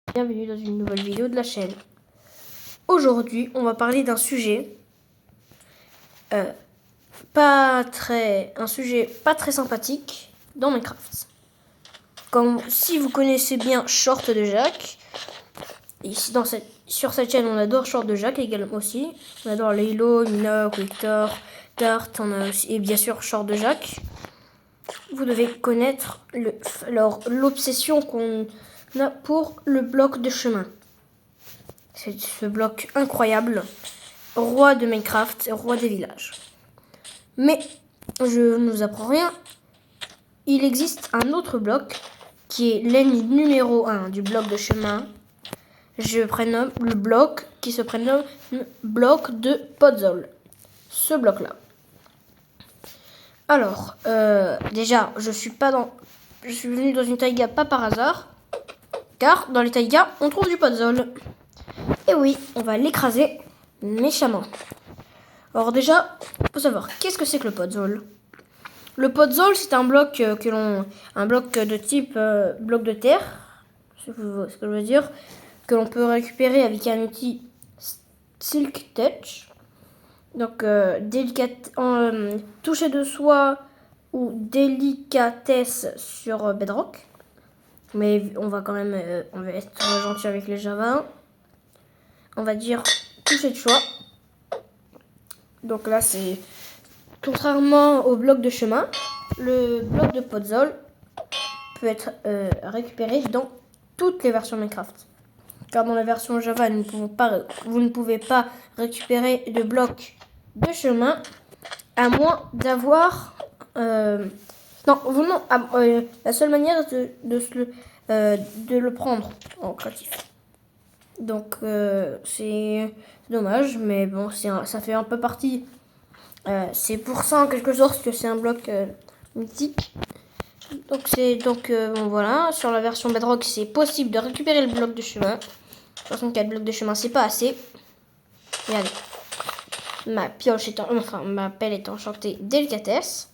Bienvenue dans une nouvelle vidéo de la chaîne. Aujourd'hui, on va parler d'un sujet pas très sympathique dans Minecraft. Comme si vous connaissez bien Short de Jacques, ici sur cette chaîne, on adore Short de Jacques également aussi. On adore Laylo, Minoc, Victor, Dart, on a aussi, et bien sûr Short de Jacques. Vous devez connaître l'obsession qu'on a pour le bloc de chemin. C'est ce bloc incroyable, roi de Minecraft, roi des villages. Mais je ne vous apprends rien, il existe un autre bloc qui est l'ennemi numéro 1 du bloc de chemin. Je prénomme le bloc qui se prénomme bloc de Podzol. Ce bloc-là. Alors, déjà, je suis venu dans une taïga pas par hasard, car dans les taïgas, on trouve du Podzol. Et oui, on va l'écraser méchamment. Alors déjà, faut savoir, qu'est-ce que c'est que le Podzol? Le Podzol, c'est un bloc de type bloc de terre, ce que je veux dire, que l'on peut récupérer avec un outil Silk Touch. Donc, toucher de soi ou délicatesse sur Bedrock. Mais on va quand même, on va être gentil avec les Java. On va dire toucher de choix. Donc là, c'est contrairement au bloc de chemin, le bloc de Podzol peut être récupéré dans toutes les versions Minecraft. Car dans la version Java, vous ne pouvez pas récupérer de bloc de chemin à moins d'avoir... la seule manière de le prendre en créatif. Donc c'est dommage, mais bon, ça fait un peu partie. C'est pour ça en quelque sorte que c'est un bloc mythique. Donc bon, voilà, sur la version Bedrock, c'est possible de récupérer le bloc de chemin. 64 blocs de chemin, c'est pas assez. Regardez. Ma pelle est enchantée délicatesse.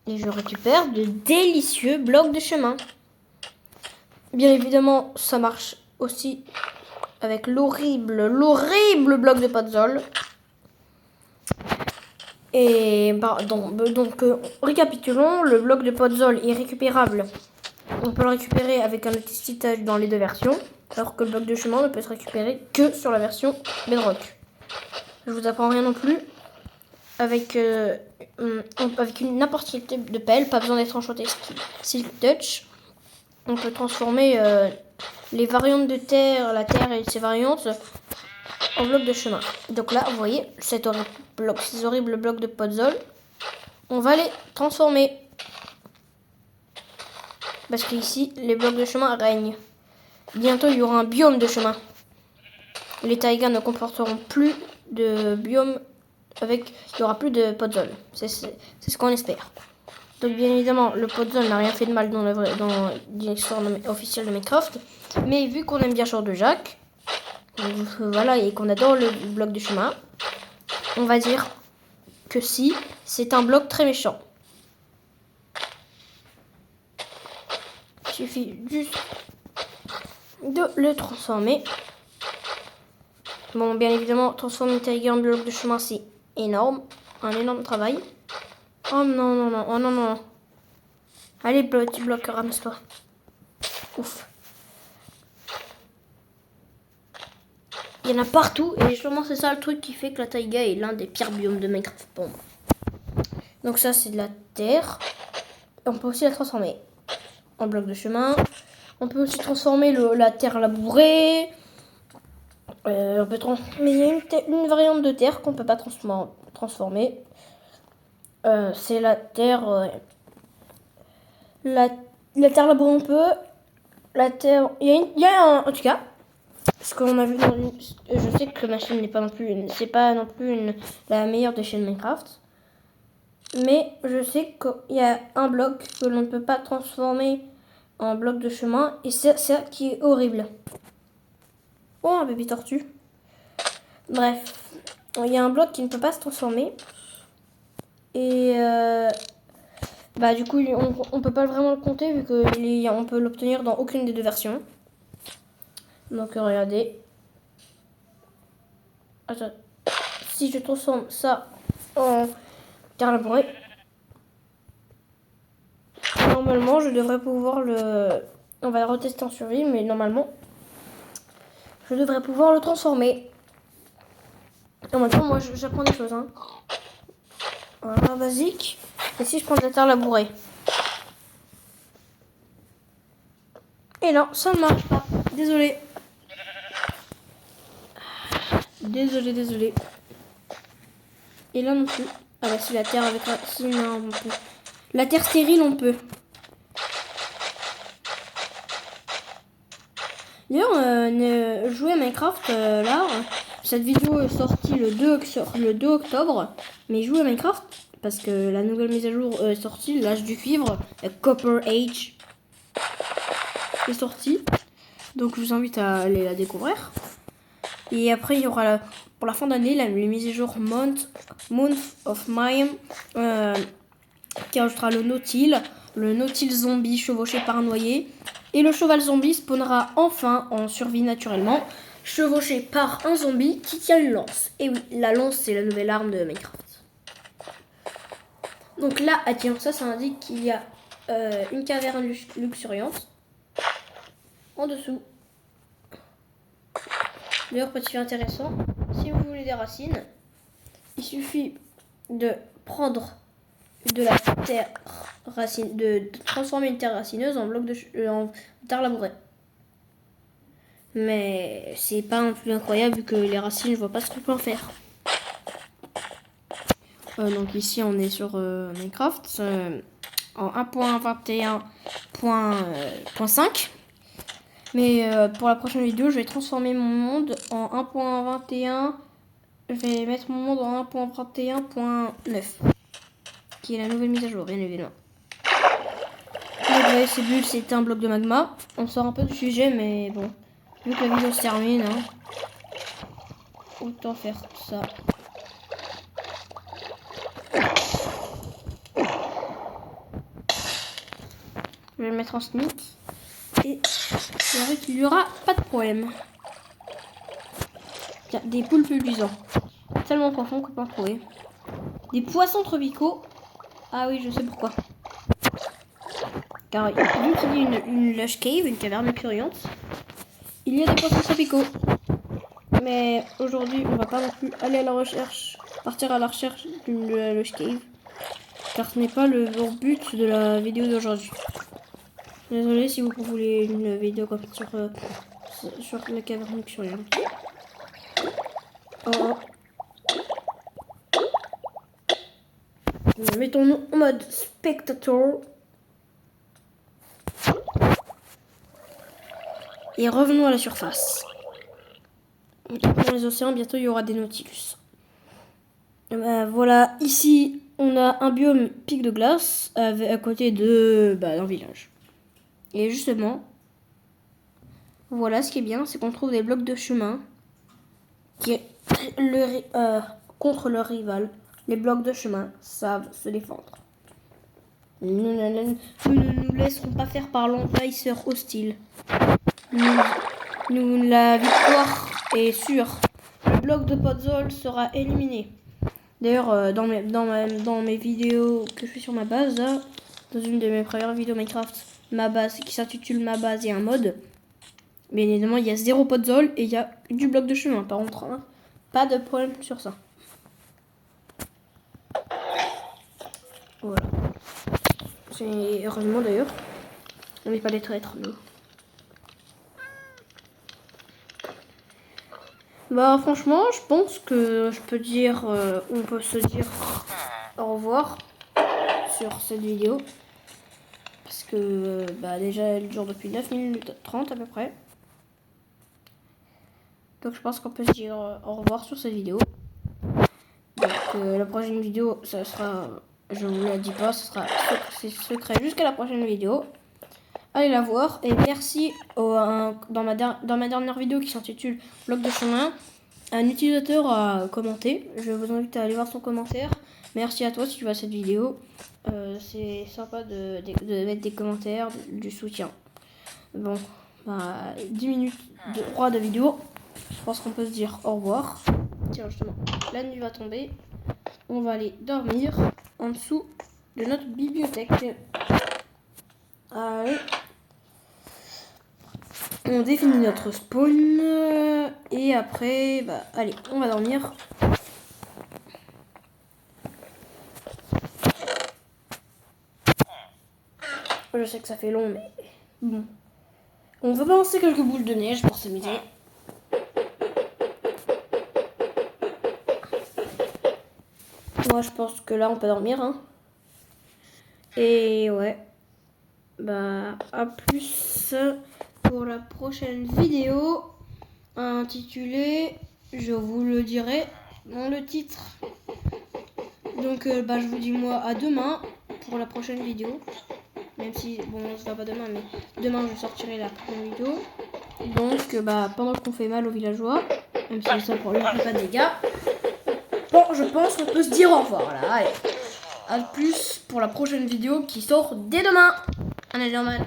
Et je récupère de délicieux blocs de chemin. Bien évidemment, ça marche aussi avec l'horrible bloc de Podzol. Et récapitulons, le bloc de Podzol est récupérable. On peut le récupérer avec un outil touch dans les deux versions, alors que le bloc de chemin ne peut se récupérer que sur la version Bedrock. Je vous apprends rien non plus. Avec n'importe quel type de pelle, pas besoin d'être enchanté Silk Touch. On peut transformer les variantes de terre, la terre et ses variantes en bloc de chemin. Donc là, vous voyez, ces horribles blocs de Podzol, on va les transformer. Parce qu'ici, les blocs de chemin règnent. Bientôt, il y aura un biome de chemin. Les taïgas ne comporteront plus de biome il n'y aura plus de Podzol. C'est ce qu'on espère. Donc bien évidemment, le Podzol n'a rien fait de mal dans l'histoire officielle de Minecraft. Mais vu qu'on aime bien Short de Jacques, voilà, et qu'on adore le bloc de chemin, on va dire que si, c'est un bloc très méchant. Il suffit juste de le transformer. Bon, bien évidemment, transformer une taiga en bloc de chemin, c'est énorme. Un énorme travail. Oh non, non, non, oh non, non. Allez, petit bloc, ramasse-toi. Ouf. Il y en a partout et sûrement c'est ça le truc qui fait que la taïga est l'un des pires biomes de Minecraft pour moi. Donc ça c'est de la terre. On peut aussi la transformer en bloc de chemin. On peut aussi transformer la terre labourée. Mais il y a une variante de terre qu'on ne peut pas transformer. C'est la terre... la terre labourée on peut. La terre... En tout cas... Ce qu'on a vu je sais que ma chaîne n'est pas non plus la meilleure des chaînes Minecraft. Mais je sais qu'il y a un bloc que l'on ne peut pas transformer en bloc de chemin. Et c'est ça qui est horrible. Oh, un bébé tortue. Bref. Il y a un bloc qui ne peut pas se transformer. Et Bah du coup, on peut pas vraiment le compter vu qu'on peut l'obtenir dans aucune des deux versions. Donc regardez. Attends. Si je transforme ça en terre labourée, normalement je devrais pouvoir le... On va le retester en survie, mais normalement je devrais pouvoir le transformer. En même temps, moi j'apprends des choses. Hein. Voilà, basique. Et si je prends de la terre labourée? Et non, ça ne marche pas. Désolé. Désolé. Et là non plus. Ah bah si la terre avec si non, on peut. La terre stérile on peut. D'ailleurs, jouer à Minecraft là, cette vidéo est sortie le 2 octobre. Mais jouer à Minecraft parce que la nouvelle mise à jour est sortie, l'âge du cuivre, Copper Age est sortie. Donc je vous invite à aller la découvrir. Et après il y aura pour la fin d'année les mises à jour Month of Mime qui ajoutera le Nautil zombie chevauché par un noyer. Et le cheval zombie spawnera enfin en survie naturellement, chevauché par un zombie qui tient une lance. Et oui, la lance c'est la nouvelle arme de Minecraft. Donc là, tiens, ça indique qu'il y a une caverne luxuriante en dessous. D'ailleurs, petit fait intéressant, si vous voulez des racines, il suffit de prendre de la terre racine, de transformer une terre racineuse en bloc en terre labourée. Mais c'est pas non plus incroyable vu que les racines, je vois pas ce qu'on peut en faire. Donc ici on est sur Minecraft en 1.21.5. Mais pour la prochaine vidéo, je vais transformer mon monde en 1.21. Je vais mettre mon monde en 1.21.9. Qui est la nouvelle mise à jour, bien évidemment. Donc, vous voyez, ces bulles, c'est un bloc de magma. On sort un peu du sujet, mais bon. Vu que la vidéo se termine, hein, autant faire ça. Je vais le mettre en sneak. Et j'arrive qu'il n'y aura pas de problème. Tiens, des poulpes luisants. Tellement profond qu'on peut en trouver. Des poissons tropicaux. Ah oui, je sais pourquoi. Car vu qu'il y a une lush cave, une caverne luxuriante, il y a des poissons tropicaux. Mais aujourd'hui, on va pas non plus aller à la recherche, partir à la recherche d'une lush cave. Car ce n'est pas le but de la vidéo d'aujourd'hui. Désolé si vous voulez une vidéo comme sur la caverne luxuriante. Oh. Mettons-nous en mode spectator. Et revenons à la surface. Dans les océans, bientôt il y aura des Nautilus. Voilà, ici on a un biome pic de glace à côté d'un village. Et justement, voilà ce qui est bien, c'est qu'on trouve des blocs de chemin qui contre leur rival. Les blocs de chemin savent se défendre. Nous ne nous laisserons pas faire par l'envahisseur hostile. La victoire est sûre. Le bloc de Podzol sera éliminé. D'ailleurs, dans mes vidéos que je fais sur ma base, là, dans une de mes premières vidéos Minecraft, ma base qui s'intitule Ma base et un mode, bien évidemment, il y a 0 Podzol et il y a du bloc de chemin. Par contre, hein, pas de problème sur ça. Voilà. Heureusement d'ailleurs, on n'est pas des traîtres, nous. Bah franchement, je pense que je peux dire, on peut se dire au revoir sur cette vidéo. Parce que déjà elle dure depuis 9 minutes 30 à peu près. Donc je pense qu'on peut se dire au revoir sur cette vidéo. Donc la prochaine vidéo, ça sera, je vous la dis pas, c'est secret jusqu'à la prochaine vidéo. Allez la voir et merci dans ma dernière vidéo qui s'intitule Bloc de chemin, un utilisateur a commenté. Je vous invite à aller voir son commentaire Merci à toi si tu vois cette vidéo. C'est sympa de mettre des commentaires, du soutien. Bon, 10 minutes de droit de vidéo. Je pense qu'on peut se dire au revoir. Tiens, justement, la nuit va tomber. On va aller dormir en dessous de notre bibliothèque. Allez. On définit notre spawn. Et après, allez, on va dormir. Je sais que ça fait long, mais bon. On va balancer quelques boules de neige pour s'amuser. Moi, je pense que là, on peut dormir. Hein. Et ouais. À plus pour la prochaine vidéo intitulée, je vous le dirai dans le titre. Donc, je vous dis moi à demain pour la prochaine vidéo. Même si, bon, on se voit pas demain, mais demain, je sortirai la prochaine vidéo. Donc, pendant qu'on fait mal aux villageois, même si ça pour lui fait pas de dégâts, bon, je pense qu'on peut se dire au revoir là. Allez, à plus pour la prochaine vidéo qui sort dès demain. Allez, normal.